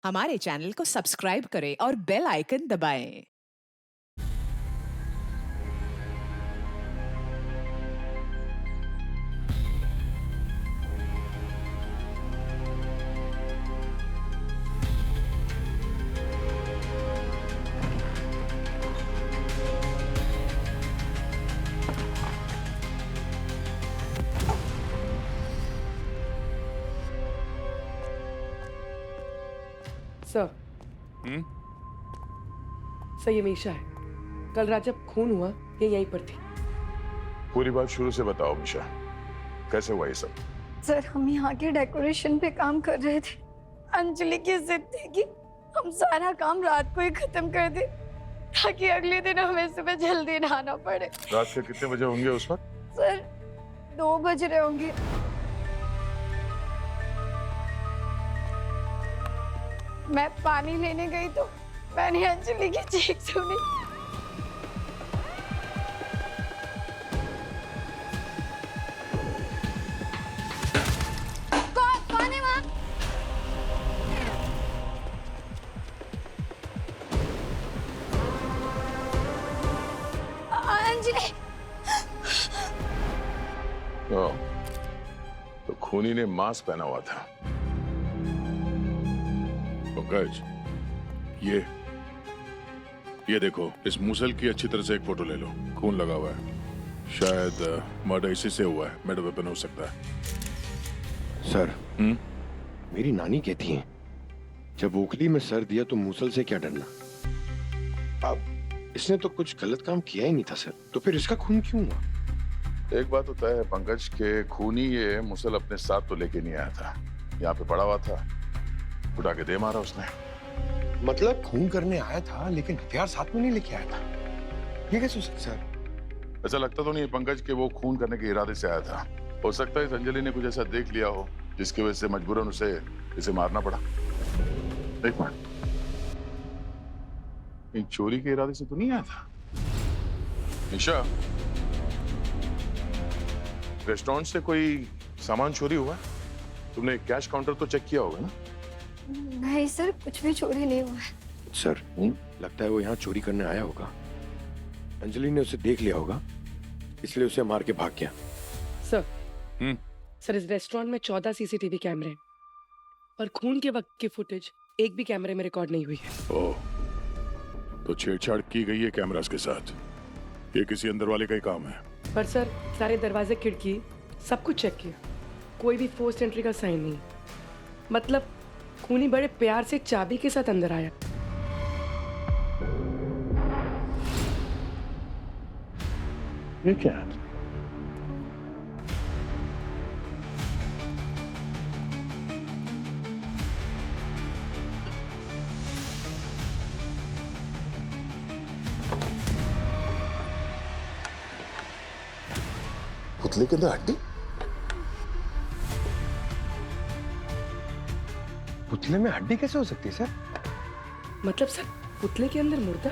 हमारे चैनल को सब्सक्राइब करें और बेल आइकन दबाएं। सर। हम्म? सर ये मीशा है। कल रात जब खून हुआ ये यहीं पर थी। पूरी बात शुरू से बताओ मिशा, कैसे हुआ ये सब? सर हम यहाँ के डेकोरेशन पे काम कर रहे थे। अंजलि की जिद थी कि हम सारा काम रात को ही खत्म कर दें ताकि अगले दिन हमें सुबह जल्दी नहाना पड़े। रात के कितने बजे होंगे उस वक्त? सर 2 बज रहे होंगे। मैं पानी लेने गई तो मैंने अंजलि की चीख सुनी। कौन है वहाँ? अंजलि। ओ, तो खूनी ने मास्क पहना हुआ था। पंकज, ये देखो, इस मूसल की अच्छी तरह से एक फोटो ले लो। खून लगा हुआ है, शायद मर्डर इसी से हुआ है। मर्डर वेपन हो सकता है। सर, मेरी नानी कहती हैं जब ओखली में सर दिया तो मूसल से क्या डरना। अब इसने तो कुछ गलत काम किया ही नहीं था सर, तो फिर इसका खून क्यों हुआ? एक बात तो तय है पंकज के खूनी ये मुसल अपने साथ तो लेके नहीं आया था। यहाँ पे पड़ा हुआ था, उठा के दे मारा उसने। मतलब खून करने आया था लेकिन हथियार साथ में नहीं लेके आया था, ये कैसे हो सकता सर? ऐसा लगता तो नहीं है पंकज के वो खून करने के इरादे से आया था। हो सकता है इस अंजलि ने कुछ ऐसा देख लिया हो जिसकी वजह से मजबूरन उसे इसे मारना पड़ा। देख मान, चोरी के इरादे से तो नहीं आया था। निशा, रेस्टोरेंट से कोई सामान चोरी हुआ? तुमने कैश काउंटर तो चेक किया होगा ना? नहीं सर, कुछ भी चोरी नहीं हुआ है। सर, लगता है वो यहाँ चोरी करने आया होगा। अंजलि ने उसे देख लिया होगा, इसलिए उसे मार के भाग गया। सर, सर इस रेस्टोरेंट में 14 सीसीटीवी कैमरे हैं और खून के वक्त की फुटेज एक भी कैमरे में रिकॉर्ड नहीं हुई है। ओह, तो छेड़छाड़ की गई है कैमरास के साथ। ये किसी अंदर वाले का ही काम है। पर सर सारे दरवाजे खिड़की सब कुछ चेक किया, कोई भी फोर्स एंट्री का साइन नहीं। मतलब खूनी बड़े प्यार से चाबी के साथ अंदर आया। ये क्या है? पुतले के अंदर हड्डी? पुतले में हड्डी कैसे हो सकती है सर? मतलब सर पुतले के अंदर मुर्दा?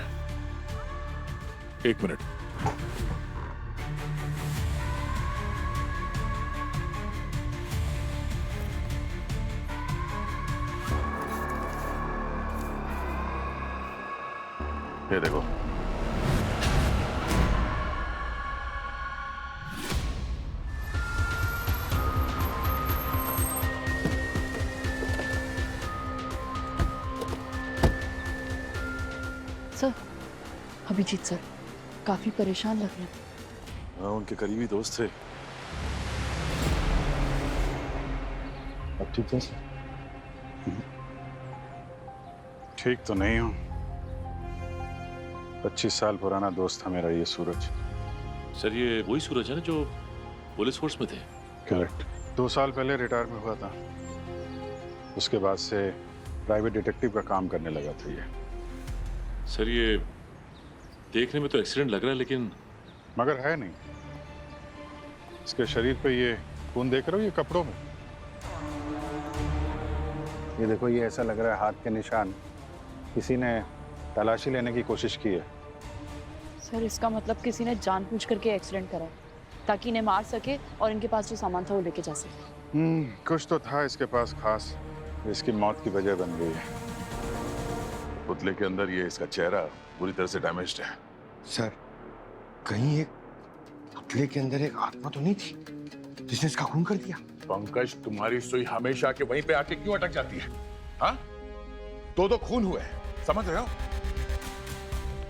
एक मिनट। ये देखो, सर, अभिजीत सर काफी परेशान लग रहे हैं। हाँ, उनके करीबी दोस्त थे। अब ठीक है सर? ठीक तो नहीं हूँ। 25 साल पुराना दोस्त था मेरा ये सूरज। सर ये वही सूरज है ना जो पुलिस फोर्स में थे? करेक्ट। 2 साल पहले रिटायर में हुआ था, उसके बाद से प्राइवेट डिटेक्टिव का काम करने लगा था ये। सर ये देखने में तो एक्सीडेंट लग रहा है, लेकिन मगर है नहीं। इसके शरीर पे ये खून देख रहे हो, ये कपड़ों में। ये देखो, ये ऐसा लग रहा है हाथ के निशान किसी ने तलाशी लेने की कोशिश की है। सर इसका मतलब किसी ने जानबूझ करके एक्सीडेंट करा ताकि इन्हें मार सके और इनके पास जो सामान था वो लेके जा सके। कुछ तो था इसके पास खास, इसकी मौत की वजह बन गई है। पुतले के अंदर ये इसका चेहरा पूरी तरह से डैमेज्ड है। सर, कहीं एक पुतले के अंदर एक आत्मा तो नहीं थी जिसने इसका खून कर दिया? पंकज, तुम्हारी सुई हमेशा के वहीं पे आके क्यों अटक जाती है? हाँ, दो खून हुए, समझ रहे हो?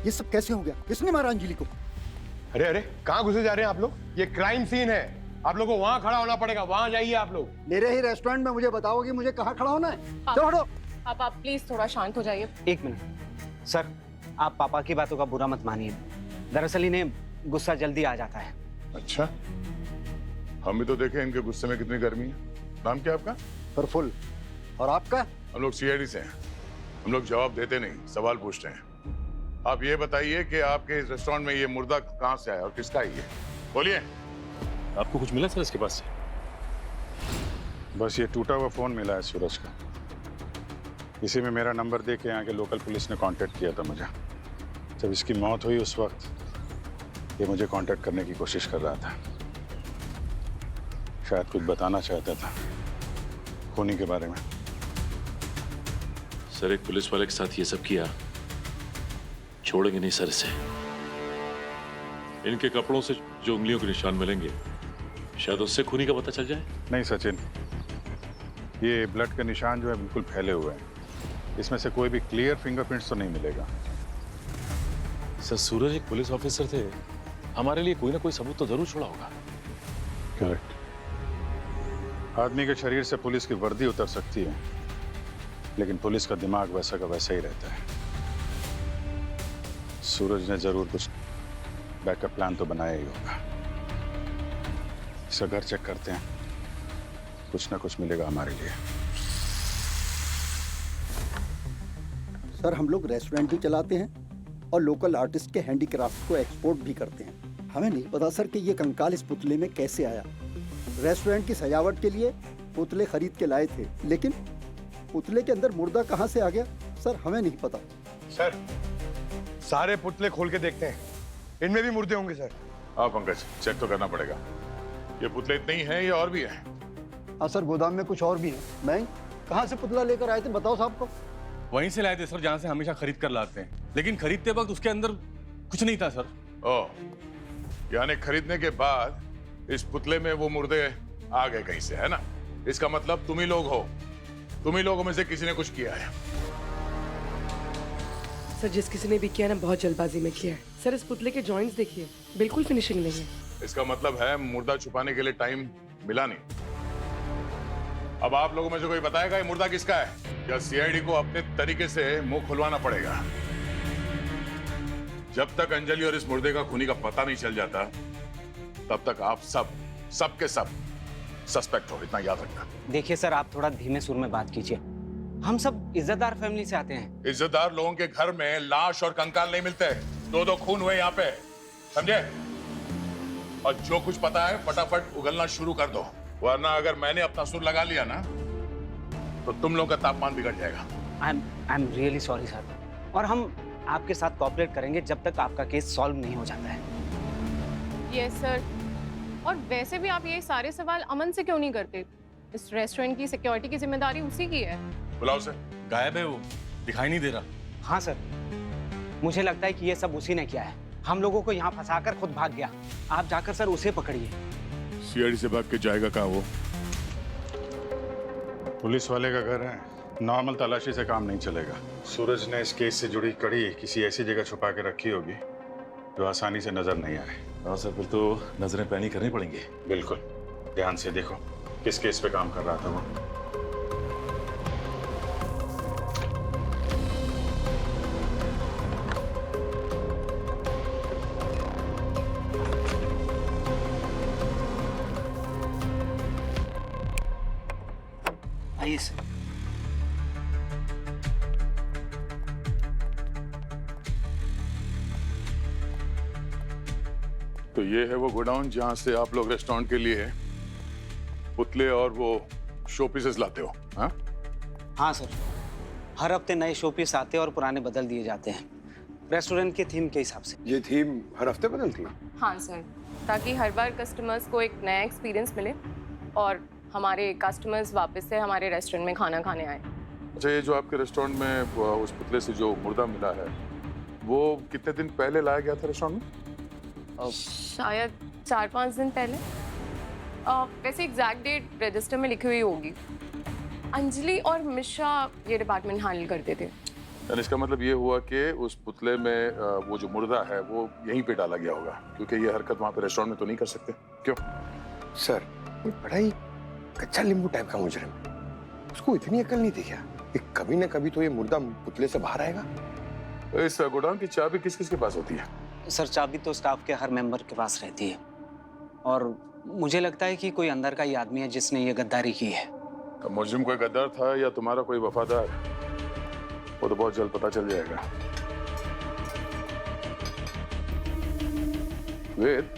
ये सब कैसे हो गया? किसने मारा अंजलि को? अरे अरे, कहाँ घुसे जा रहे हैं आप लोग? ये क्राइम सीन है, आप लोगों को वहां खड़ा होना पड़ेगा। वहां जाइए आप लोग। मेरे ही रेस्टोरेंट में मुझे बताओगे मुझे कहाँ खड़ा होना है? चलो हटो। आप प्लीज थोड़ा शांत हो जाइए। एक मिनट सर, आप पापा की बातों का बुरा मत मानिए। दरअसल इन्हें गुस्सा जल्दी आ जाता है। अच्छा, हम भी तो देखे इनके गुस्से में कितनी गर्मी है। नाम क्या आपका? प्रफुल्ल। और आपका? हम लोग सीआईडी से हैं। हम लोग जवाब देते नहीं, सवाल पूछते हैं। आप ये बताइए कि आपके इस रेस्टोरेंट में ये मुर्दा कहाँ से आया और किसका है ये? बोलिए। आपको कुछ मिला सर इसके पास से? बस ये टूटा हुआ फोन मिला है सूरज का। इसी में मेरा नंबर दे के यहाँ के लोकल पुलिस ने कांटेक्ट किया था मुझे। जब इसकी मौत हुई उस वक्त ये मुझे कांटेक्ट करने की कोशिश कर रहा था। शायद कुछ बताना चाहता था खूनी के बारे में। सर, एक पुलिस वाले के साथ ये सब किया, छोड़ेंगे नहीं सर इसे। इनके कपड़ों से जो उंगलियों के निशान मिलेंगे, शायद उससे खूनी का पता चल जाए। नहीं सचिन, ये ब्लड के निशान जो है बिल्कुल फैले हुए हैं। इसमें से कोई भी क्लियर फिंगरप्रिंट्स तो नहीं मिलेगा। सर, सूरज एक पुलिस ऑफिसर थे, हमारे लिए कोई ना कोई सबूत तो जरूर छोड़ा होगा। करेक्ट। आदमी के शरीर से पुलिस की वर्दी उतर सकती है, लेकिन पुलिस का दिमाग वैसा का वैसा ही रहता है। सूरज ने जरूर कुछ बैकअप प्लान तो बनाया ही होगा। इसका घर चेक करते हैं, कुछ ना कुछ मिलेगा हमारे लिए। सर, हम लोग रेस्टोरेंट भी चलाते हैं और लोकल आर्टिस्ट के हैंडीक्राफ्ट को एक्सपोर्ट भी करते हैं। हमें नहीं पता सर कि ये कंकाल इस पुतले में कैसे आया। रेस्टोरेंट की सजावट के लिए पुतले खरीद के लाए थे, लेकिन पुतले के अंदर मुर्दा कहाँ से आ गया सर, हमें नहीं पता। सर, सारे पुतले खोल के देखते हैं, इनमें भी मुर्दे होंगे सर। हाँ पंकज, चेक तो करना पड़ेगा। ये पुतले इतने ही हैं या और भी हैं? हाँ सर, गोदाम में कुछ और भी है। मैं कहाँ से पुतला लेकर आए थे बताओ साहब को? वहीं से लाए थे सर, जहाँ से हमेशा खरीद कर लाते हैं, लेकिन खरीदते वक्त उसके अंदर कुछ नहीं था सर। ओह, यानी खरीदने के बाद इस पुतले में वो मुर्दे आ गए कहीं से, है ना? इसका मतलब तुम ही लोग हो, तुम ही लोगों में से किसी ने कुछ किया है। सर, जिस किसी ने भी किया ना, बहुत जल्दबाजी में किया है। सर, इस पुतले के जॉइंट्स देखिए, बिल्कुल फिनिशिंग नहीं है। इसका मतलब है मुर्दा छुपाने के लिए टाइम मिला नहीं। अब आप लोगों में से कोई बताएगा ये मुर्दा किसका है, या सीआईडी को अपने तरीके से मुंह खुलवाना पड़ेगा। जब तक अंजलि और इस मुर्दे का खूनी का पता नहीं चल जाता, तब तक आप सब के सब सस्पेक्ट हो, इतना याद रखना। देखिए सर, आप थोड़ा धीमे सुर में बात कीजिए। हम सब इज्जतदार फैमिली से आते हैं। इज्जतदार लोगों के घर में लाश और कंकाल नहीं मिलते। दो खून हुए यहाँ पे, समझे? और जो कुछ पता है फटाफट उगलना शुरू कर दो, वरना अगर मैंने अपना सुर लगा लिया ना, तो तुम लोगों का तापमान बिगड़ जाएगा। I am really sorry sir, और हम आपके साथ कोऑपरेट करेंगे जब तक आपका केस सॉल्व नहीं हो जाता है। Yes sir. और वैसे भी आप ये सारे सवाल अमन से क्यों नहीं करते? इस रेस्टोरेंट की सिक्योरिटी की जिम्मेदारी उसी की है। बुलाओ उसे। गायब है वो, दिखाई नहीं दे रहा। हाँ सर, मुझे लगता है कि ये सब उसी ने किया है। हम लोगों को यहाँ फंसाकर खुद भाग गया। आप जाकर सर उसे पकड़िए। सीआईडी से भाग के जाएगा कहाँ वो? पुलिस वाले का घर है, नॉर्मल तलाशी से काम नहीं चलेगा। सूरज ने इस केस से जुड़ी कड़ी किसी ऐसी जगह छुपा के रखी होगी जो आसानी से नजर नहीं आए। हाँ सर, फिर तो नजरें पैनी करनी पड़ेंगी। बिल्कुल, ध्यान से देखो किस केस पे काम कर रहा था वो। आइए सर। तो ये है वो गोडाउन जहाँ से आप लोग रेस्टोरेंट के लिए पुतले और वो शो पीसेस लाते हो? हाँ हाँ सर, हर हफ्ते नए शो पीस आते हैं और पुराने बदल दिए जाते हैं, रेस्टोरेंट के थीम के हिसाब से। ये थीम हर हफ्ते बदलती है? हाँ सर, ताकि हर बार कस्टमर्स को एक नया एक्सपीरियंस मिले और हमारे कस्टमर्स वापस से हमारे रेस्टोरेंट में खाना खाने आए। अच्छा, ये जो आपके रेस्टोरेंट में उस पुतले से जो मुर्दा मिला है, वो कितने दिन पहले लाया गया था रेस्टोरेंट में? शायद 4-5 दिन पहले। वैसे एग्जैक्ट डेट रजिस्टर में लिखी हुई होगी। अंजलि और मिश्रा ये डिपार्टमेंट हैंडल करते थे। यानी इसका मतलब ये हुआ कि उस पुतले में वो जो मुर्दा है वो यहीं पे डाला गया होगा, क्योंकि ये हरकत वहाँ पे रेस्टोरेंट में तो नहीं कर सकते। क्यों? सर, ये बड़ा ही कच्चा नींबू टाइप का मुजरिम, उसको इतनी अकल नहीं थी क्या कि कभी ना कभी तो ये मुर्दा पुतले से बाहर आएगा। इस गोडाउन की चाबी किस किस के पास होती है? सर, चाबी तो स्टाफ के हर मेंबर के पास रहती है, और मुझे लगता है कि कोई अंदर का ही आदमी है जिसने ये गद्दारी की है। तो मुजरिम कोई गद्दार था या तुम्हारा कोई वफादार, वो तो बहुत जल्द पता चल जाएगा। वेद,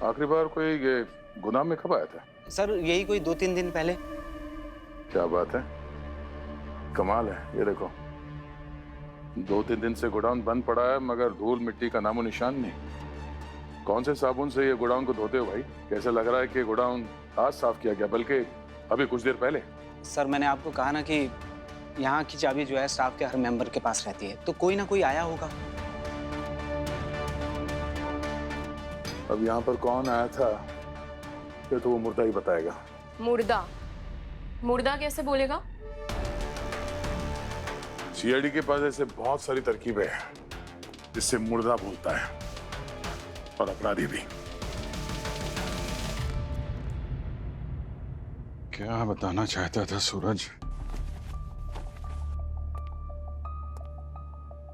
आखिरी बार कोई ये गोदाम में कब आया था? सर, यही कोई 2-3 दिन पहले। क्या बात है, कमाल है। ये देखो, 2-3 दिन से गोडाउन बंद पड़ा है मगर धूल मिट्टी का नामो निशान नहीं। कौन से साबुन से ये गोडाउन को धोते हो भाई? कैसे लग रहा है कि गोडाउन आज साफ किया गया, बल्कि अभी कुछ देर पहले। सर, मैंने आपको कहा ना कि यहाँ की चाबी जो है स्टाफ के हर मेंबर के पास रहती है, तो कोई ना कोई आया होगा। अब यहाँ पर कौन आया था फिर तो वो मुर्दा ही बताएगा। मुर्दा? मुर्दा कैसे बोलेगा? सीआईडी के पास ऐसे बहुत सारी तरकीबें हैं जिससे मुर्दा बोलता है, और अपराधी भी। क्या बताना चाहता था सूरज?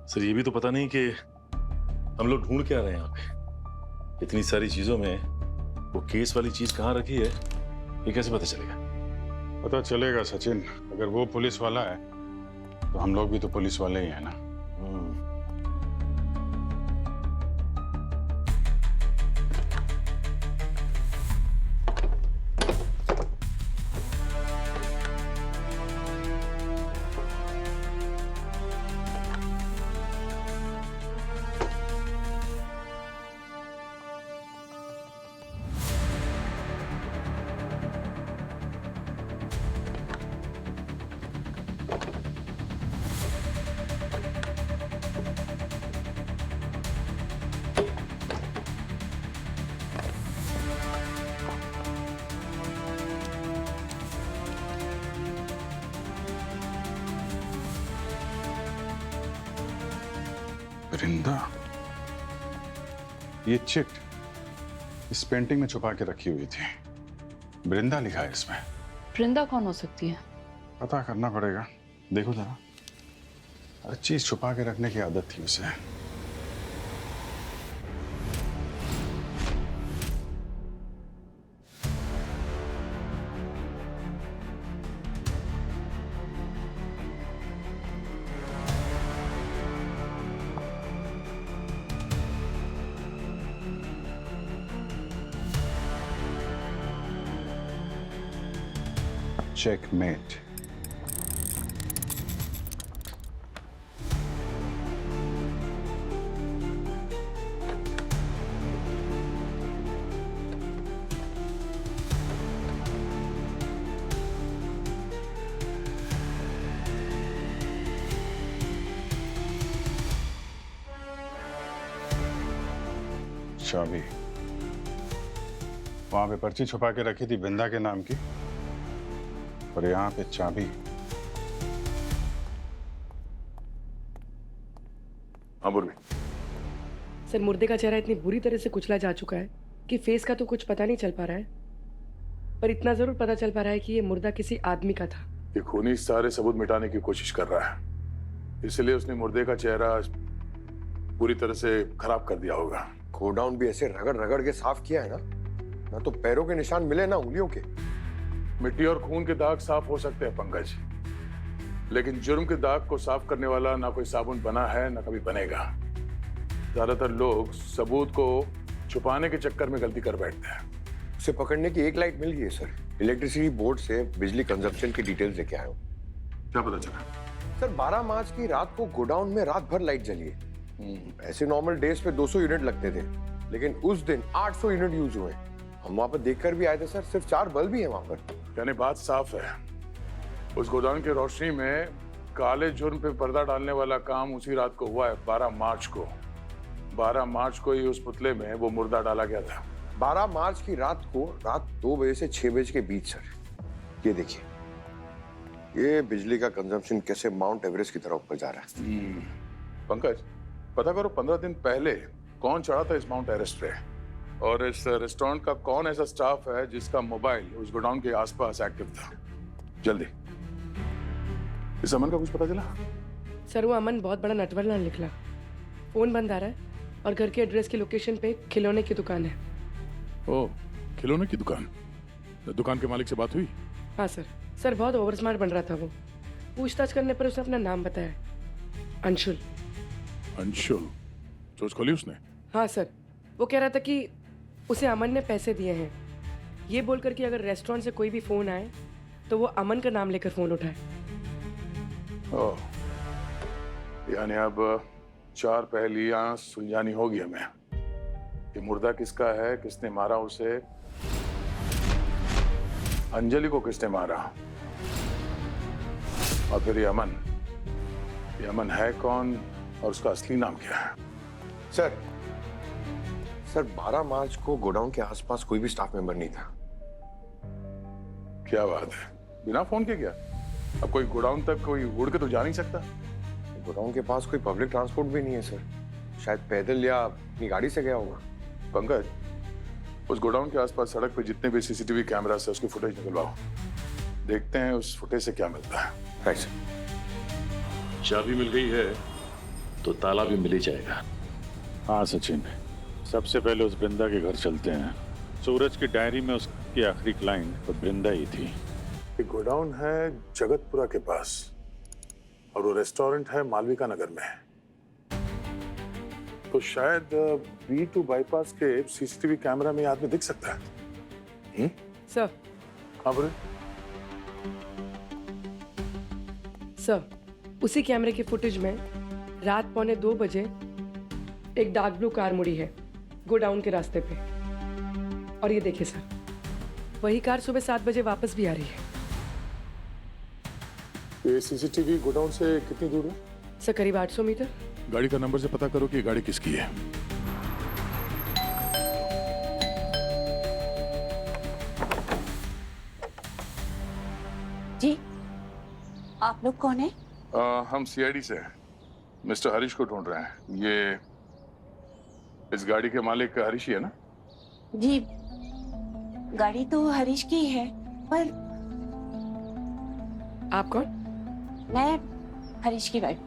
सर, ये भी तो पता नहीं कि हम लोग ढूंढ क्या रहे हैं यहाँ पे। इतनी सारी चीजों में वो केस वाली चीज कहाँ रखी है, ये कैसे पता चलेगा? पता चलेगा सचिन, अगर वो पुलिस वाला है तो हम लोग भी तो पुलिस वाले ही हैं ना। वृंदा, ये चिट इस पेंटिंग में छुपा के रखी हुई थी। वृंदा लिखा है इसमें। वृंदा कौन हो सकती है? पता करना पड़ेगा। देखो जरा, हर चीज छुपा के रखने की आदत थी उसे। Checkmate. चाबी वहां पे पर्ची छुपा के रखी थी वृंदा के नाम की, और यहाँ पे चाबी। सर, मुर्दे का चेहरा इतनी बुरी तरह से कुचला जा चुका है कि फेस का तो कुछ पता नहीं चल पा रहा है, पर इतना जरूर पता चल पा रहा है कि ये मुर्दा किसी आदमी का था। ये खूनी सारे सबूत मिटाने की कोशिश कर रहा है, इसलिए उसने मुर्दे का चेहरा पूरी तरह से खराब कर दिया होगा। गोडाउन भी ऐसे रगड़ रगड़ के साफ किया है ना तो पैरों के निशान मिले ना उंगलियों के। मिट्टी और खून के दाग साफ हो सकते हैं पंकज, लेकिन जुर्म के दाग को साफ करने वाला ना कोई साबुन बना है ना कभी बनेगा। ज्यादातर लोग सबूत को छुपाने के चक्कर में गलती कर बैठते हैं। उसे पकड़ने की एक लाइट मिल गई है सर। इलेक्ट्रिसिटी बोर्ड से बिजली कंजप्शन की डिटेल्स लेके आया हूँ। क्या पता चला? सर 12 मार्च की रात को गोडाउन में रात भर लाइट जली है। ऐसे नॉर्मल डेज पे 200 यूनिट लगते थे, लेकिन उस दिन 800 यूनिट यूज हुए। हम वहां पर देखकर भी आए थे सर, सिर्फ 4 बल्ब ही है वहां पर। यानी बात साफ है, उस गोदाम की रोशनी में काले जुर्म पे पर्दा डालने वाला काम उसी रात को हुआ है, 12 मार्च को। 12 मार्च को ही उस पुतले में वो मुर्दा डाला गया था। 12 मार्च की रात को रात 2 बजे से 6 बजे के बीच सर। ये देखिए, ये बिजली का कंजम्पशन कैसे माउंट एवरेस्ट की तरफ ऊपर जा रहा है। पंकज, पता करो 15 दिन पहले कौन चढ़ा था इस माउंट एवरेस्ट पे, और इस रेस्टोरेंट का कौन ऐसा स्टाफ है जिसका मोबाइल उस गोडाउन के आसपास एक्टिव था। जल्दी। इस अमन का कुछ पता चला? सर वो अमन बहुत बड़ा नटवरला निकला। फोन बंद आ रहा है और घर के एड्रेस की लोकेशन पे खिलौने की दुकान है। ओह, खिलौने की दुकान। दुकान के मालिक से बात हुई? हाँ सर। सर बहुत ओवर स्मार्ट बन रहा था वो। पूछताछ करने पर उसने अपना नाम बताया, अंशुल। अंशुल? सोच खोली उसने? हाँ सर, वो कह रहा था कि उसे अमन ने पैसे दिए हैं, ये बोलकर कि अगर रेस्टोरेंट से कोई भी फोन आए तो वो अमन का नाम लेकर फोन उठाए। ओह, यानी अब 4 पहेलियां सुलझानी होगी हमें। ये मुर्दा किसका है, किसने मारा उसे, अंजलि को किसने मारा, और फिर ये अमन है कौन और उसका असली नाम क्या है? सर 12 मार्च को गोडाउन के आसपास कोई भी स्टाफ मेंबर नहीं था। क्या बात है, बिना फोन के क्या? अब कोई गोडाउन तक कोई उड़ के तो जा नहीं सकता। गोडाउन के पास कोई पब्लिक ट्रांसपोर्ट भी नहीं है सर, शायद पैदल या अपनी गाड़ी से गया होगा। पंकज, उस गोडाउन के आसपास सड़क पे जितने भी सीसीटीवी कैमरास है उसकी फुटेज निकलवाओ, देखते हैं उस फुटेज से क्या मिलता है। Right sir. चाबी मिल गई है तो ताला भी मिल ही जाएगा। हाँ सचिन, सबसे पहले उस बृंदा के घर चलते हैं। सूरज की डायरी में उसकी आखिरी क्लाइंट तो बृंदा ही थी। ये गोडाउन है जगतपुरा के पास और वो रेस्टोरेंट है मालविका नगर में। तो शायद B2 बाईपास के सीसीटीवी कैमरा में ये आदमी दिख सकता है। सर। हाँ बोले। सर, उसी कैमरे की फुटेज में रात 1:45 बजे एक डार्क ब्लू कार मुड़ी है गोडाउन के रास्ते पे, और ये देखिए सर, वही कार सुबह 7 बजे वापस भी आ रही है। ये सीसीटीवी गोडाउन से कितनी दूर है? सर करीब 800 मीटर। गाड़ी का नंबर से पता करो कि ये गाड़ी किसकी है। जी, आप लोग कौन है? हम CID से हैं, मिस्टर हरीश को ढूंढ रहे हैं। ये इस गाड़ी के मालिक हरीश ही है ना? जी, गाड़ी तो हरीश की है, पर आप कौन? मैं हरीश की वाइफ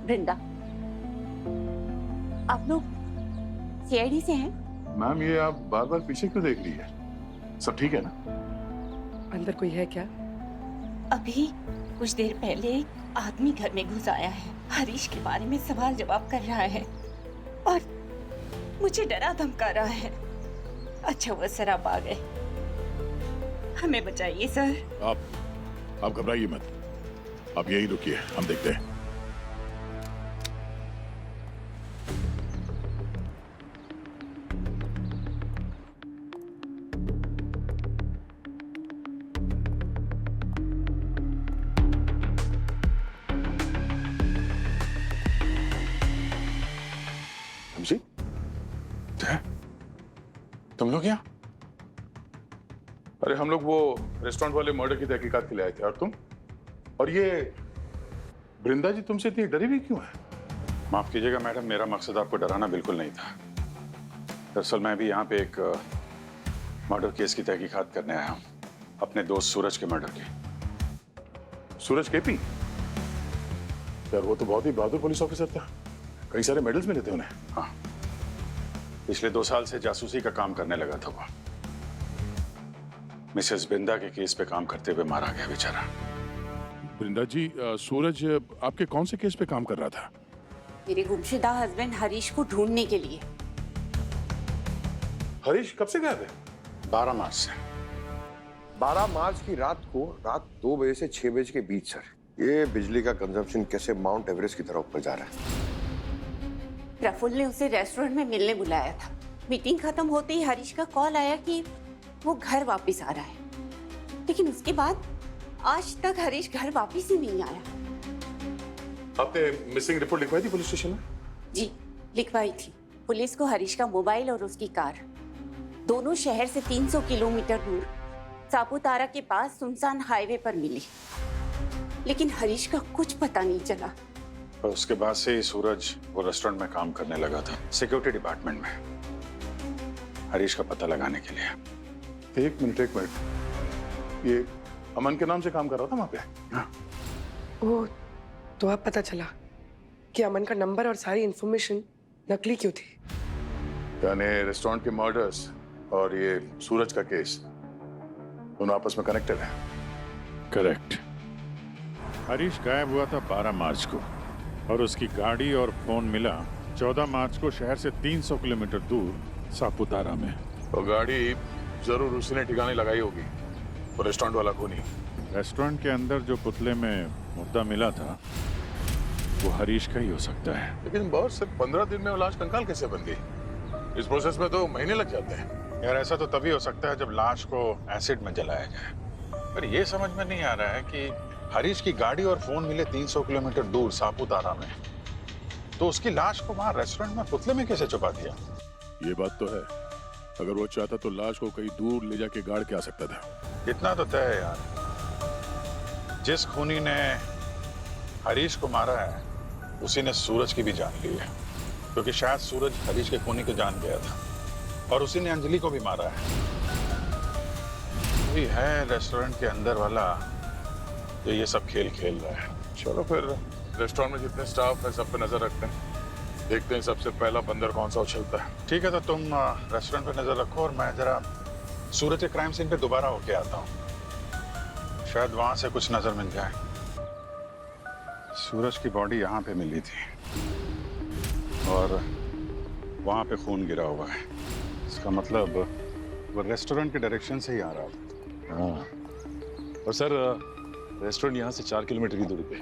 वृंदा। आप लोग CID से हैं? मैम, ये आप बार बार पीछे क्यों देख रही है? सब ठीक है ना? अंदर कोई है क्या? अभी कुछ देर पहले एक आदमी घर में घुस आया है, हरीश के बारे में सवाल जवाब कर रहा है और मुझे डरा धमका रहा है। अच्छा वो सर आप आ गए, हमें बचाइए सर। आप घबराइए मत, आप यही रुकिए, हम देखते हैं। जी, तुम लोग यहाँ? अरे हम लोग वो रेस्टोरेंट वाले मर्डर की तहकीकात के लिए आए थे। और तुम? और ये बृंदा जी तुमसे इतनी डरी हुई क्यों है? माफ कीजिएगा मैडम, मेरा मकसद आपको डराना बिल्कुल नहीं था। दरअसल मैं भी यहाँ पे एक मर्डर केस की तहकीकात करने आया हूँ, अपने दोस्त सूरज के मर्डर की। सूरज KP? यार वो तो बहुत ही बहादुर पुलिस ऑफिसर था, कई सारे मेडल्स मिले थे उन्हें। हाँ, पिछले 2 साल से जासूसी का काम करने लगा था वो। मिसेस बृंदा के केस पे काम करते हुए मारा गया बेचारा। बृंदा जी, सूरज आपके कौन से केस पे काम कर रहा था? मेरे गुमशुदा हस्बैंड हरीश को ढूंढने के लिए। हरीश कब से गायब है? 12 मार्च से। 12 मार्च की रात को रात 2 बजे से 6 बजे के बीच सर। ये बिजली का कंजम्पशन कैसे माउंट एवरेस्ट की तरफ ऊपर जा रहा है। प्रफुल्ल ने उसे रेस्टोरेंट में मिलने बुलाया था। मीटिंग खत्म होते ही हरीश का कॉल आया कि वो घर वापस आ रहा है, लेकिन उसके बाद आज तक हरीश घर वापस ही नहीं आया। आपने मिसिंग रिपोर्ट लिखवाई थी पुलिस स्टेशन में? जी लिखवाई थी। पुलिस को हरीश का मोबाइल और उसकी कार दोनों शहर से 300 किलोमीटर दूर सापुतारा के पास सुनसान हाईवे पर मिली, लेकिन हरीश का कुछ पता नहीं चला। और उसके बाद से ही सूरज वो रेस्टोरेंट में काम करने लगा था, सिक्योरिटी डिपार्टमेंट में, हरीश का पता लगाने के लिए। एक मिनट, ये अमन के नाम से काम कर रहा था वहां पे? हाँ। वो तो अब पता चला कि अमन का नंबर और सारी इंफॉर्मेशन नकली क्यों थी। यानी रेस्टोरेंट के मर्डर्स और ये सूरज का केस दोनों आपस में कनेक्टेड है। करेक्ट। हरीश गायब हुआ था 12 मार्च को और उसकी गाड़ी और फोन मिला 14 मार्च को शहर से 300 किलोमीटर दूर सापुतारा में। तो गाड़ी जरूर उसी ने ठिकाने लगाई होगी, तो रेस्टोरेंट वाला खूनी। रेस्टोरेंट के अंदर जो पुतले में मुर्दा मिला था वो हरीश का ही हो सकता है। लेकिन बॉस, सिर्फ 15 दिन में वो लाश कंकाल कैसे बन गई? इस प्रोसेस में तो महीने लग जाते हैं। यार ऐसा तो तभी हो सकता है जब लाश को एसिड में जलाया जाए। पर ये समझ में नहीं आ रहा है कि हरीश की गाड़ी और फोन मिले 300 किलोमीटर दूर सापुतारा में, तो उसकी लाश को वहां रेस्टोरेंट में पुतले में कैसे छुपा दिया? ये बात तो है, अगर वो चाहता तो लाश को कहीं दूर ले जाके गाड़ के आ सकता था। इतना तो तय है यार, जिस खूनी ने हरीश को मारा है उसी ने सूरज की भी जान ली है, क्योंकि शायद सूरज हरीश के खूनी को जान गया था और उसी ने अंजलि को भी मारा है। वही है रेस्टोरेंट के अंदर वाला जो ये सब खेल खेल रहा है। चलो फिर रेस्टोरेंट में जितने स्टाफ है सब पे नजर रखते हैं, देखते हैं सबसे पहला बंदर कौन सा उछलता है। ठीक है, तो तुम रेस्टोरेंट पे नजर रखो और मैं जरा सूरज के क्राइम सीन पे दोबारा होके आता हूँ, शायद वहां से कुछ नजर मिल जाए। सूरज की बॉडी यहाँ पे मिली थी और वहां पे खून गिरा हुआ है, इसका मतलब वो रेस्टोरेंट के डायरेक्शन से ही आ रहा था। हाँ, और सर रेस्टोरेंट यहाँ से 4 किलोमीटर की दूरी पे,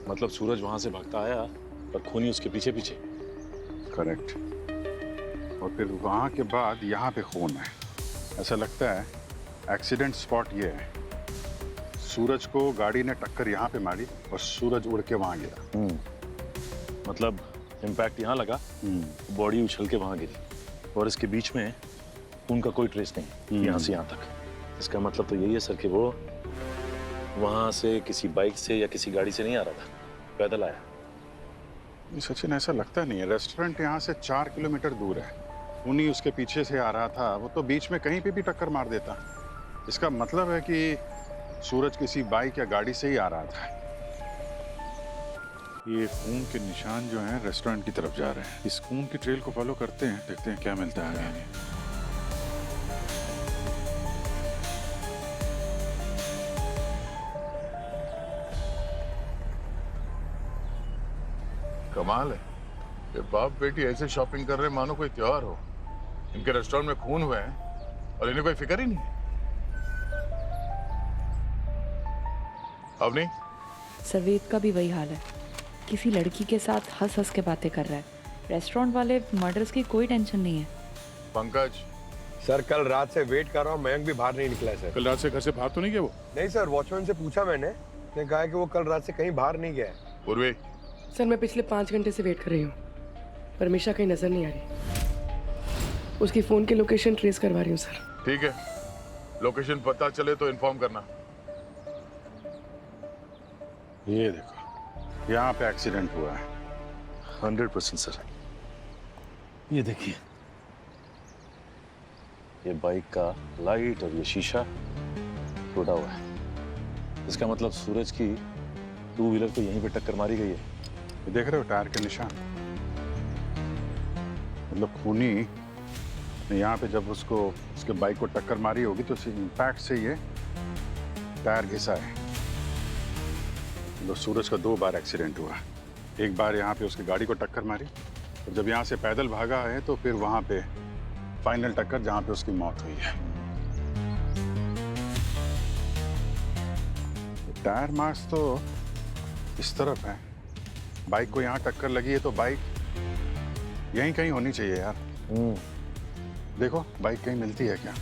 मतलब सूरज वहां से भागता आया पर खूनी उसके पीछे पीछे। करेक्ट। और फिर वहाँ के बाद यहाँ पे खून है। ऐसा लगता है एक्सीडेंट स्पॉट ये है, सूरज को गाड़ी ने टक्कर यहाँ पे मारी और सूरज उड़ के वहाँ गिरा। मतलब इम्पैक्ट यहाँ लगा, बॉडी उछल के वहाँ गिरी और इसके बीच में खून का कोई ट्रेस नहीं यहाँ से यहाँ तक। इसका मतलब तो यही है सर कि वो वहाँ से किसी बाइक से या किसी गाड़ी से नहीं आ रहा था, पैदल आया। सचिन ऐसा लगता नहीं है, रेस्टोरेंट यहाँ से 4 किलोमीटर दूर है, उन्हीं उसके पीछे से आ रहा था, वो तो बीच में कहीं पे भी टक्कर मार देता। इसका मतलब है कि सूरज किसी बाइक या गाड़ी से ही आ रहा था। ये खून के निशान जो हैं रेस्टोरेंट की तरफ जा रहे हैं, इस खून की ट्रेल को फॉलो करते हैं, देखते हैं क्या मिलता है आगे। कमाल है, ये बाप बेटी ऐसे शॉपिंग कर रहे हैं मानो कोई त्योहार हो। इनके रेस्टोरेंट में खून हुए हैं और इन्हें कोई फिक्र ही नहीं है। अब नहीं, सवेद का भी वही हाल है, किसी लड़की के साथ हंस हंस के बातें कर रहा है। रेस्टोरेंट वाले मर्डर्स की कोई टेंशन नहीं है। पंकज सर कल रात से वेट कर रहा हूँ, मयंक भी बाहर नहीं निकला है सर। कल रात से घर से बाहर तो नहीं गया वो? नहीं सर, वॉचमैन से पूछा मैंने, उसने कहा कि वो कल रात से कहीं बाहर नहीं गया है। पूर्वी, सर मैं पिछले 5 घंटे से वेट कर रही हूँ, पर मिशा कहीं नजर नहीं आ रही। उसकी फोन की लोकेशन ट्रेस करवा रही हूँ सर। ठीक है, लोकेशन पता चले तो इन्फॉर्म करना। ये देखो, यहाँ पे एक्सीडेंट हुआ है। 100% सर। ये देखिए, ये बाइक का लाइट और ये शीशा टूटा हुआ है। इसका मतलब सूरज की 2 व्हीलर को यहीं पे टक्कर मारी गई है। ये देख रहे हो टायर के निशान, मतलब खूनी ने यहाँ पे जब उसको उसके बाइक को टक्कर मारी होगी तो उसी इम्पैक्ट से ये टायर घिसा है। तो सूरज का 2 बार एक्सीडेंट हुआ, एक बार यहाँ पे उसकी गाड़ी को टक्कर मारी और जब यहाँ से पैदल भागा है तो फिर वहाँ पे फाइनल टक्कर जहाँ पे उसकी मौत हुई है। टायर मार्क्स तो इस तरफ है, बाइक को यहाँ टक्कर लगी है तो बाइक यहीं कहीं होनी चाहिए यार। देखो बाइक कहीं मिलती है क्या?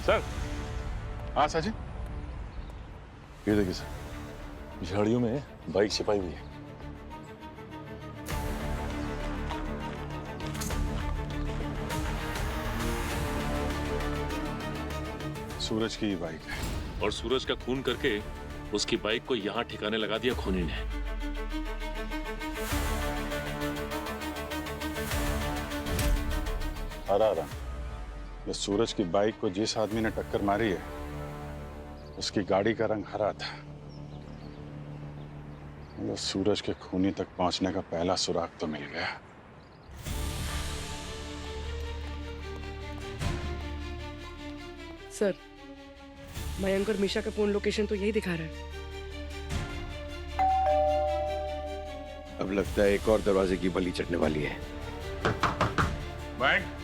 सर हाँ साजिद, ये देखिए सर, झाड़ियों में बाइक छिपाई हुई है। सूरज की बाइक है। और सूरज का खून करके उसकी बाइक को यहाँ ठिकाने लगा दिया खूनी ने। हरा रहा, ये सूरज की बाइक को जिस आदमी ने टक्कर मारी है उसकी गाड़ी का रंग हरा था। ये सूरज के खूनी तक पहुंचने का पहला सुराग तो मिल गया। सर, मयंक और मिशा का फोन लोकेशन तो यही दिखा रहा है। अब लगता है एक और दरवाजे की बलि चढ़ने वाली है। Bank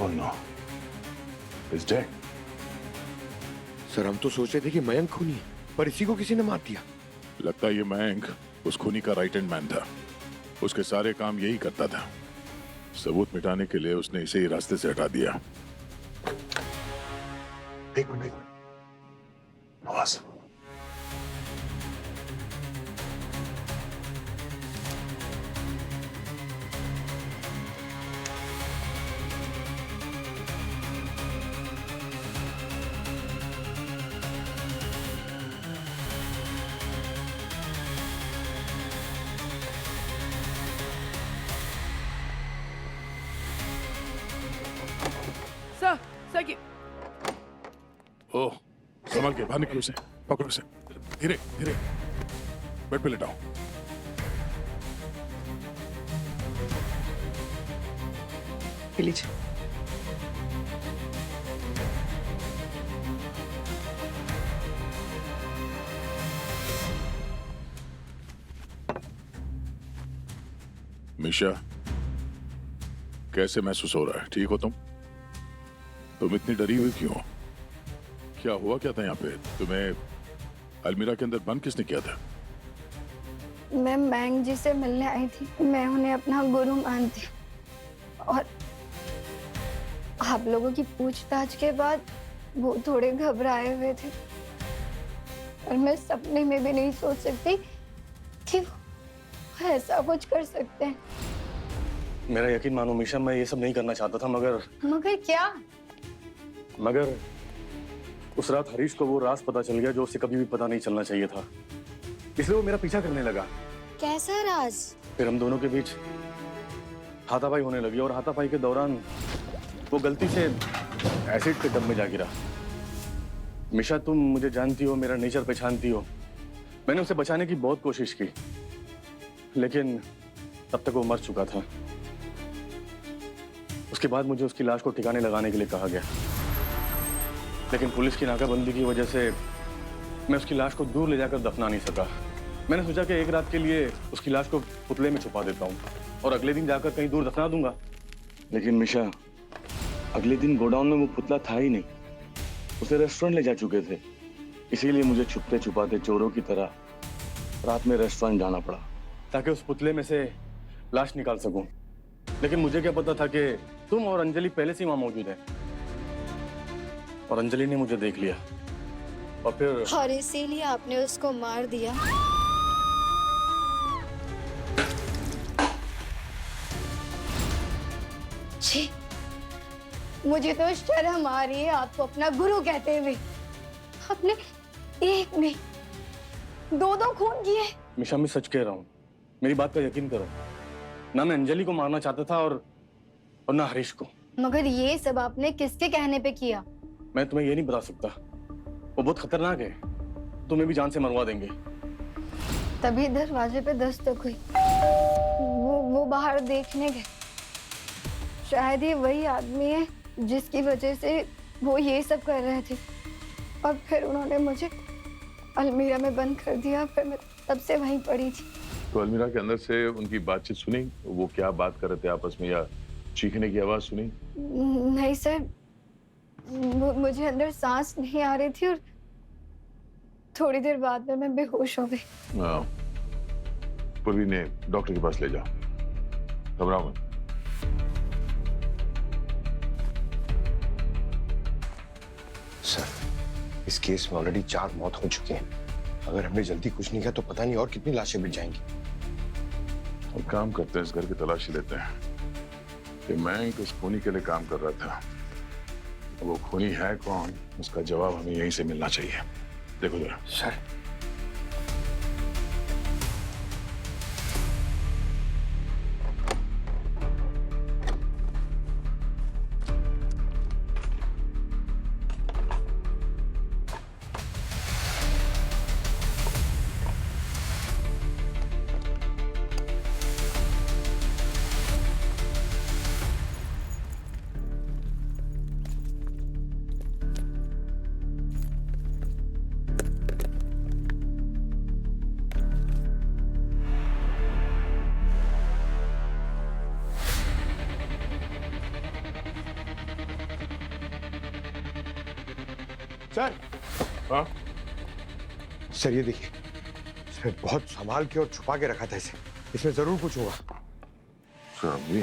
Oh no, he's dead. Sir हम तो सोच रहे थे कि मयंक खूनी है, पर इसी को किसी ने मार दिया। लगता है ये मयंक उस खूनी का राइट हैंड मैन था। उसके सारे काम यही करता था। सबूत मिटाने के लिए उसने इसे ही रास्ते से हटा दिया। एक मिनट नवाज, सर की ओह, संभल के बाहर निकलो उसे, पकड़ो उसे, धीरे धीरे, बेड पे लेटाओ। लीजिए। मिशा, कैसे महसूस हो रहा है? ठीक हो तुम? तुम इतनी डरी हुई क्यों? क्या हुआ क्या था यहाँ पे? तुम्हें अलमीरा के अंदर बंद किसने किया था? मैं मैंग जी से मिलने आई थी। मैं उन्हें अपना गुरु मानती हूँ और आप लोगों की पूछताछ के बाद वो थोड़े घबराए हुए थे और मैं सपने में भी नहीं सोच सकती कि वो ऐसा कुछ कर सकते हैं। मेरा यकीन मानो मिशा, मैं ये सब नहीं करना चाहता था, मगर क्या? मगर उस रात हरीश को वो राज पता चल गया जो उसे कभी भी पता नहीं चलना चाहिए था, इसलिए वो मेरा पीछा करने लगा। कैसा राज? फिर हम दोनों के बीच हाथापाई होने लगी और हाथापाई के दौरान वो गलती से एसिड के डब में जा गिरा। मिशा, तुम मुझे जानती हो, मेरा नेचर पहचानती हो। मैंने उसे बचाने की बहुत कोशिश की, लेकिन तब तक वो मर चुका था। उसके बाद मुझे उसकी लाश को ठिकाने लगाने के लिए कहा गया, लेकिन पुलिस की नाकाबंदी की वजह से मैं उसकी लाश को दूर ले जाकर दफना नहीं सका। मैंने सोचा कि एक रात के लिए उसकी लाश को पुतले में छुपा देता हूँ और अगले दिन जाकर कहीं दूर दफना दूंगा। लेकिन मिशा, अगले दिन गोडाउन में वो पुतला था ही नहीं, उसे रेस्टोरेंट ले जा चुके थे। इसीलिए मुझे छुपते छुपाते चोरों की तरह रात में रेस्टोरेंट जाना पड़ा ताकि उस पुतले में से लाश निकाल सकूं। लेकिन मुझे क्या पता था कि तुम और अंजलि पहले से वहां मौजूद है और अंजलि ने मुझे देख लिया और फिर और इसीलिए आपने उसको मार दिया। छी, मुझे तो शर्म आ रही है आपको अपना गुरु कहते हुए। आपने एक नहीं दो खून किए। मिशा, मैं सच कह रहा हूँ, मेरी बात का यकीन करो। ना मैं अंजलि को मारना चाहता था और ना हरीश को। मगर ये सब आपने किसके कहने पे किया? मैं तुम्हें ये नहीं बता सकता, वो बहुत खतरनाक है, तुम्हें भी जान से मरवा देंगे। तभी दरवाजे पे दस्तक हुई। वो बाहर देखने गए। शायद ये वही आदमी है जिसकी वजह से वो ये सब कर रहे थे और फिर उन्होंने मुझे अलमीरा में बंद कर दिया, फिर मैं तब से वहीं पड़ी थी। तो अलमीरा के अंदर से उनकी बातचीत सुनी? वो क्या बात कर रहे थे आपस में, या चीखने की आवाज सुनी? नहीं सर, मुझे अंदर सांस नहीं आ रही थी और थोड़ी देर बाद में मैं बेहोश हो गई। पूर्वी ने डॉक्टर के पास ले जाओ, घबराओ मत। सर, इस केस में ऑलरेडी 4 मौत हो चुकी हैं। अगर हमने जल्दी कुछ नहीं किया तो पता नहीं और कितनी लाशें मिल जाएंगी। हम काम करते हैं, इस घर की तलाशी लेते हैं। कि मैं उस खूनी के लिए काम कर रहा था, वो खूनी है कौन, उसका जवाब हमें यहीं से मिलना चाहिए। देखो जरा। सर, सर, हाँ? सर ये देखिए, इसमें बहुत संभाल के और छुपा के रखा था इसे। इसमें जरूर कुछ होगा। चाबी?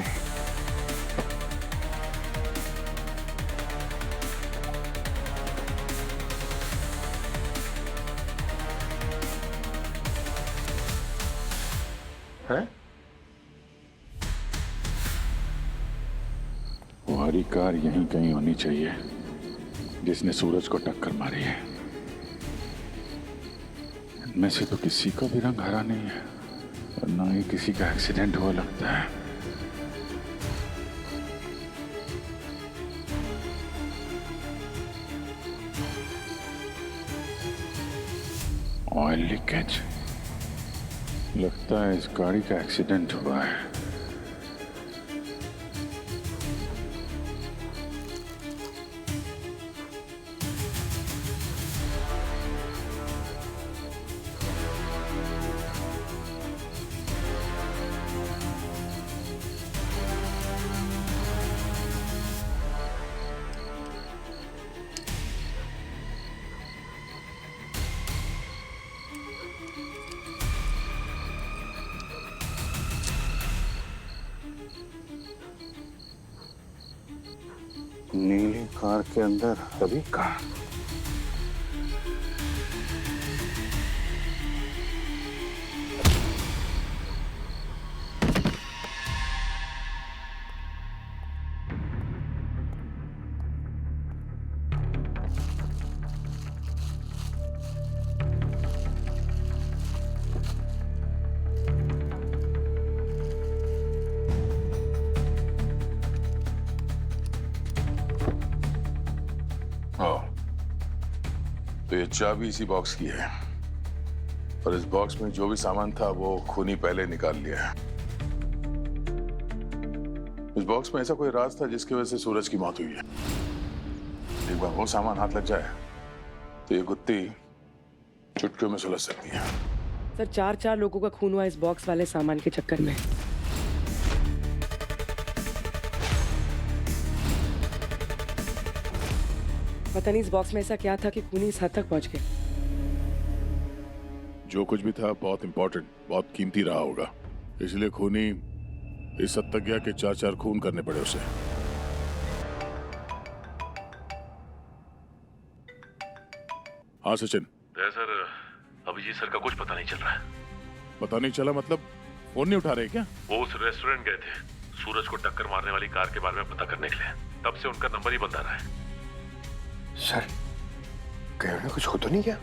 है? तुम्हारी कार यहीं कहीं होनी चाहिए जिसने सूरज को टक्कर मारी है। इनमें से तो किसी का भी रंग हरा नहीं है और ना ही किसी का एक्सीडेंट हुआ लगता है। ऑयल लीकेज, लगता है इस गाड़ी का एक्सीडेंट हुआ है। नीली कार के अंदर रवि का। तो ये चाबी इसी बॉक्स की है, और इस बॉक्स में जो भी सामान था वो खूनी पहले निकाल लिया है। इस बॉक्स में ऐसा कोई राज था जिसकी वजह से सूरज की मौत हुई है। एक बार वो सामान हाथ लग जाए तो ये गुत्ती चुटकियों में सुलझ सकती है। सर, 4 लोगों का खून हुआ इस बॉक्स वाले सामान के चक्कर में। पता नहीं इस बॉक्स में ऐसा क्या था कि खूनी इस हद तक पहुंच गए। जो कुछ भी था बहुत इंपॉर्टेंट, बहुत कीमती रहा होगा, इसलिए खूनी इस हद तक गया कि 4 खून करने पड़े उसे। हाँ सचिन। सर, अभिजीत सर का कुछ पता नहीं चल रहा है। पता नहीं चला मतलब? फोन नहीं उठा रहे क्या? वो उस रेस्टोरेंट गए थे सूरज को टक्कर मारने वाली कार के बारे में पता करने के लिए, तब से उनका नंबर ही बंद आ रहा है। सर, कहीं उन्हें कुछ हो तो नहीं गया?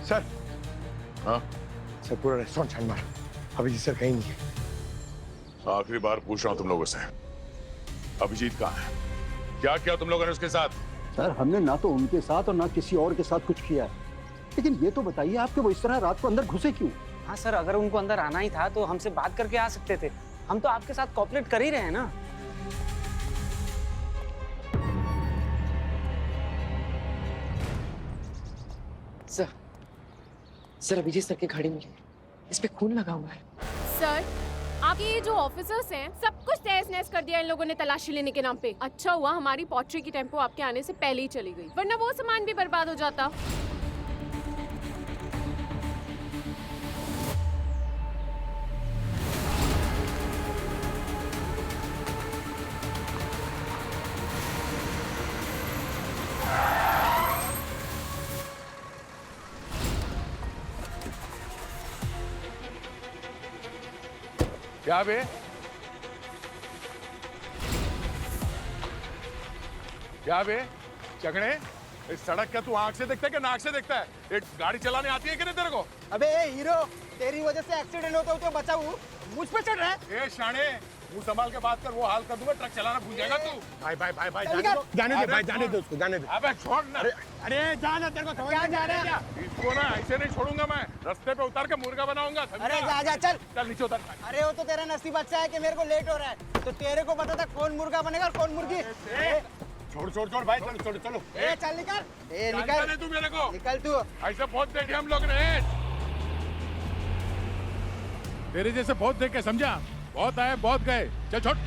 सर, हाँ? सर पूरा रेस्टोरेंट छान मारा, अभिजीत सर कहीं नहीं है। आखिरी बार पूछ रहा हूं तुम लोगों से, अभिजीत कहाँ है? क्या किया तुम लोगों ने उसके साथ? सर हमने ना तो उनके साथ और ना किसी और के साथ कुछ किया है, लेकिन ये तो बताइए आपके वो इस तरह रात को अंदर घुसे क्यों? हाँ सर, अगर उनको अंदर आना ही था तो हमसे बात करके आ सकते थे। हम तो आपके साथ कोऑपरेट कर ही रहे हैं ना। सर अभिजीत सर की घड़ी मिली, इस पे खून लगा हुआ है। सर, आपके ये जो ऑफिसर्स हैं, सब कुछ तहस नहस कर दिया इन लोगों ने तलाशी लेने के नाम पे। अच्छा हुआ हमारी पॉटरी की टेम्पो आपके आने से पहले ही चली गई, वरना वो सामान भी बर्बाद हो जाता। क्या बे? क्या बे चगड़े, इस सड़क का तू आंख से देखता है कि नाक से देखता है? एक गाड़ी चलाने आती है कि नहीं तेरे को? अबे हीरो, तेरी वजह से एक्सीडेंट होता हो तो बचाऊ, मुझ पे चढ़ रहा है। ए शाणे, मुंह संभाल के बात कर, वो हाल कर दूंगा, ट्रक चलाना भूल जाएगा तू। भाई जाने दो उसको, जाने दो। अबे छोड़ ना। अरे जाना, तेरे को समझ क्या जा रहा है? इसको ना ऐसे नहीं छोड़ूंगा मैं, रास्ते पे उतार के मुर्गा बनाऊंगा, समझा? अरे जा चल। चल नीचे उतर। अरे वो तो तेरा नसीब अच्छा है कि मेरे को लेट हो रहा है, तो तेरे को पता था कौन मुर्गा बनेगा और कौन मुर्गी। छोड़ भाई, चलो। ए चल निकल, ए निकल तू मेरे को, निकल तू। ऐसे बहुत देखे हम लोग ने, तेरे जैसे बहुत देखे, समझा? बहुत आए बहुत गए, चल छोड़।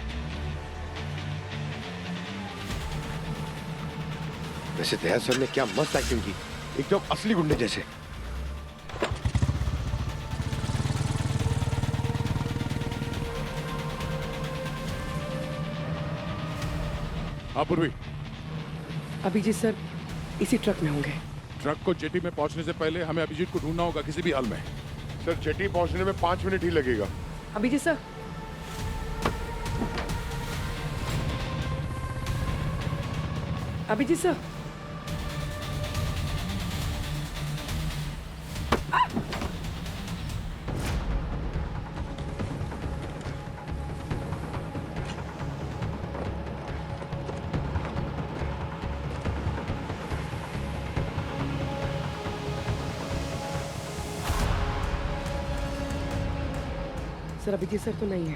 वैसे दयाल सर ने क्या मस्त एक्टिंग की, एकदम असली गुंडे जैसे। हाँ पूर्वी, अभिजीत सर इसी ट्रक में होंगे। ट्रक को जेटी में पहुंचने से पहले हमें अभिजीत को ढूंढना होगा किसी भी हाल में। सर जेटी पहुंचने में 5 मिनट ही लगेगा। Abhijeet sir, Abhijeet sir, sir Abhijeet sir तो नहीं है,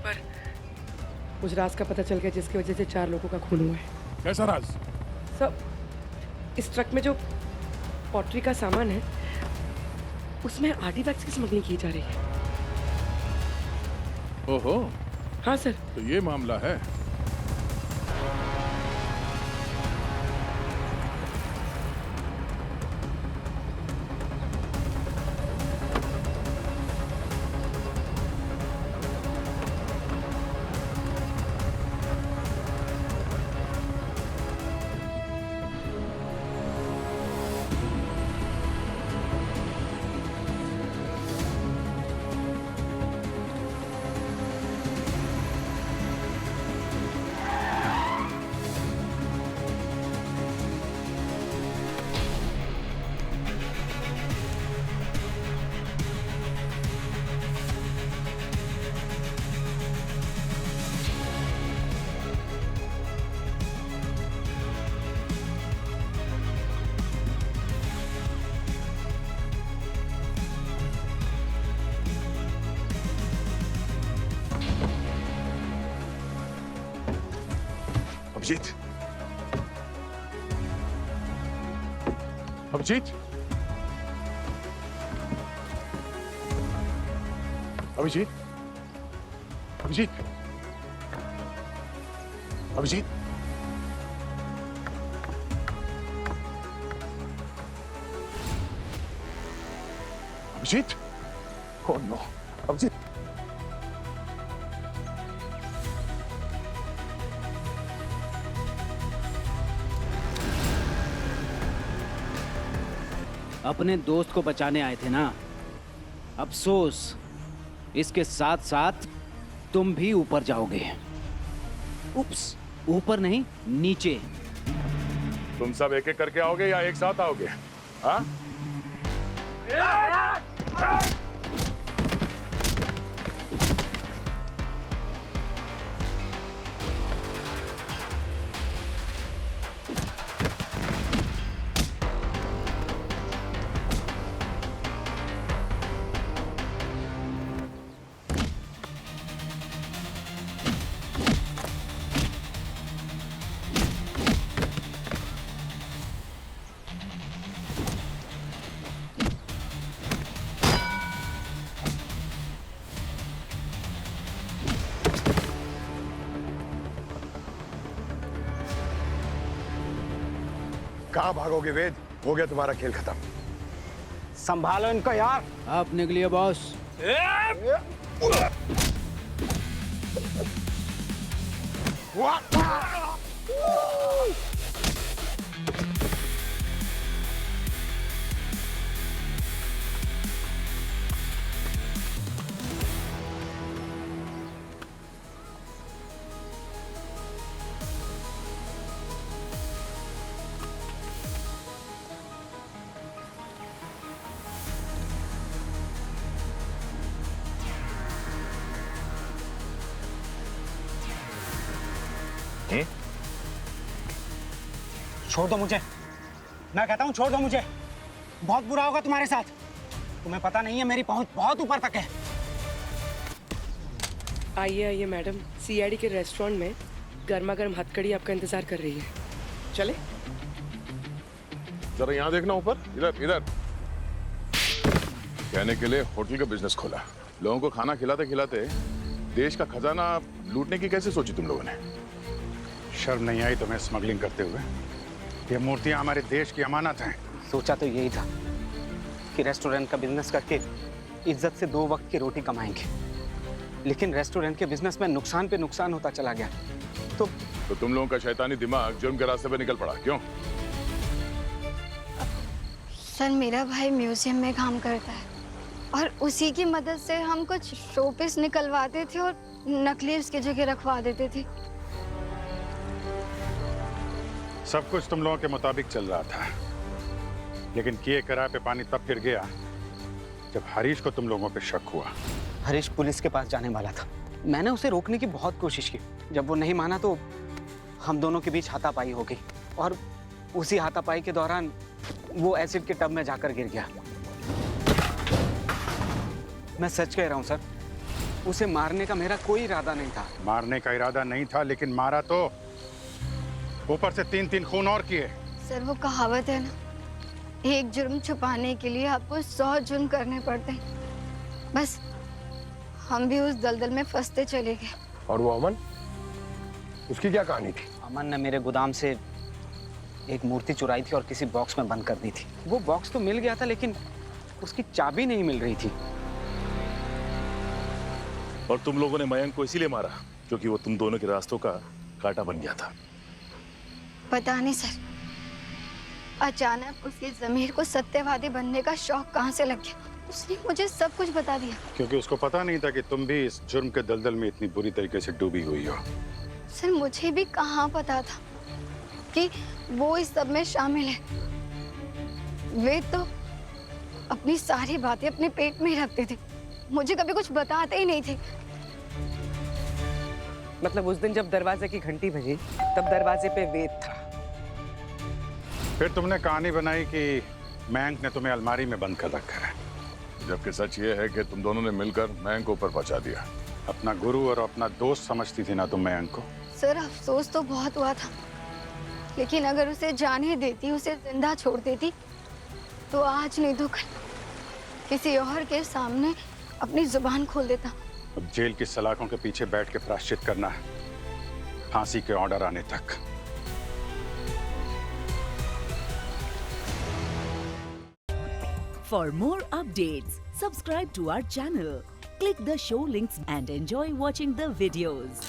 पर मुझे राज का पता चल गया जिसकी वजह से 4 लोगों का खून हुआ है। कैसा राज? सर इस ट्रक में जो पॉटरी का सामान है उसमें आर्टिफैक्ट्स की स्मगलिंग की जा रही है। ओहो, हाँ सर। तो ये मामला है। Abhijit, Abhijit, Abhijit, Abhijit, Abhijit, Abhijit, oh no, Abhijit. अपने दोस्त को बचाने आए थे ना, अफसोस इसके साथ साथ तुम भी ऊपर जाओगे। उप्स, ऊपर नहीं नीचे। तुम सब एक एक करके आओगे या एक साथ आओगे? हाँ? कहाँ भागोगे वेद? हो गया तुम्हारा खेल खत्म। संभालो इनको यार। आप निकलिए बॉस। छोड़ दो मुझे, मैं कहता हूँ छोड़ दो मुझे। बहुत बुरा होगा तुम्हारे साथ। तुम्हें पता नहीं है मेरी पहुंच बहुत ऊपर तक है। आइए आइए मैडम, सीआईडी के रेस्टोरेंट में गर्मा गर्म हथकड़ी आपका इंतजार कर रही है। चले? जरा यहाँ देखना ऊपर, इधर इधर। कहने के लिए होटल का बिजनेस खोला, लोगों को खाना खिलाते खिलाते देश का खजाना लूटने की कैसे सोची तुम लोगों ने? शर्म नहीं आई तुम्हें स्मगलिंग करते हुए? ये मूर्तियां हमारे देश की अमानत हैं। सोचा तो यही था कि रेस्टोरेंट का बिजनेस करके इज्जत से 2 वक्त की रोटी कमाएंगे, लेकिन रेस्टोरेंट के बिजनेस में नुकसान पे नुकसान होता चला गया। तो तुम लोगों का शैतानी दिमाग जुर्म के रास्ते पे निकल पड़ा, क्यों? सर मेरा भाई म्यूजियम में काम करता है और उसी की मदद से हम कुछ शोपीस निकलवाते थे और नकली उसकी जगह रखवा देते थे। सब कुछ तुम लोगों के मुताबिक चल रहा था, लेकिन किए कराए पे पानी तब फिर गया जब हरीश को तुम लोगों पे शक हुआ। हरीश पुलिस के पास जाने वाला था। मैंने उसे रोकने की बहुत कोशिश की। जब वो नहीं माना तो हम दोनों के बीच हाथापाई हो गई और उसी हाथापाई के दौरान वो एसिड के टब में जाकर गिर गया। मैं सच कह रहा हूँ सर, उसे मारने का मेरा कोई इरादा नहीं था। मारने का इरादा नहीं था, लेकिन मारा तो। ऊपर से 3 खून और किए। सर वो कहावत है ना, एक जुर्म छुपाने के लिए आपको 100 जुर्म करने पड़ते हैं। बस हम भी उस दलदल में फंसते चले गए। और वो अमन, उसकी क्या कहानी थी? अमन ने मेरे गोदाम से एक मूर्ति चुराई थी और किसी बॉक्स में बंद कर दी थी। वो बॉक्स तो मिल गया था, लेकिन उसकी चाबी नहीं मिल रही थी। और तुम लोगों ने मयंक को इसीलिए मारा क्योंकि वो तुम दोनों के रास्तों का कांटा बन गया था। पता नहीं सर, अचानक उसकी जमीर को सत्यवादी बनने का शौक कहाँ से लग गया। उसने मुझे सब कुछ बता दिया। क्योंकि उसको पता नहीं था कि तुम भी इस जुर्म के दलदल में इतनी बुरी तरीके से डूबी हुई हो। सर मुझे भी कहाँ पता था कि वो इस सब में शामिल है। वे तो अपनी सारी बातें अपने पेट में ही रखते थे, मुझे कभी कुछ बताते ही नहीं थे। मतलब उस दिन जब दरवाजे की घंटी बजी तब दरवाजे पे वेद था। फिर तुमने कहानी बनाई कि मयंक ने तुम्हें अलमारी में बंद कर रखा है, जबकि सच ये है कि तुम दोनों ने मिलकर मयंक को ऊपर पहुंचा दिया। अपना गुरु और अपना दोस्त समझती थी ना तुम मयंक को? सर अफसोस तो बहुत हुआ था, लेकिन अगर उसे जाने देती, उसे जिंदा छोड़ देती, तो आज नहीं तो कल किसी और के सामने अपनी जुबान खोल देता। अब जेल की सलाखों के पीछे बैठ के प्रायश्चित करना है, फांसी के ऑर्डर आने तक। For more updates, subscribe to our channel, click the show links and enjoy watching the videos.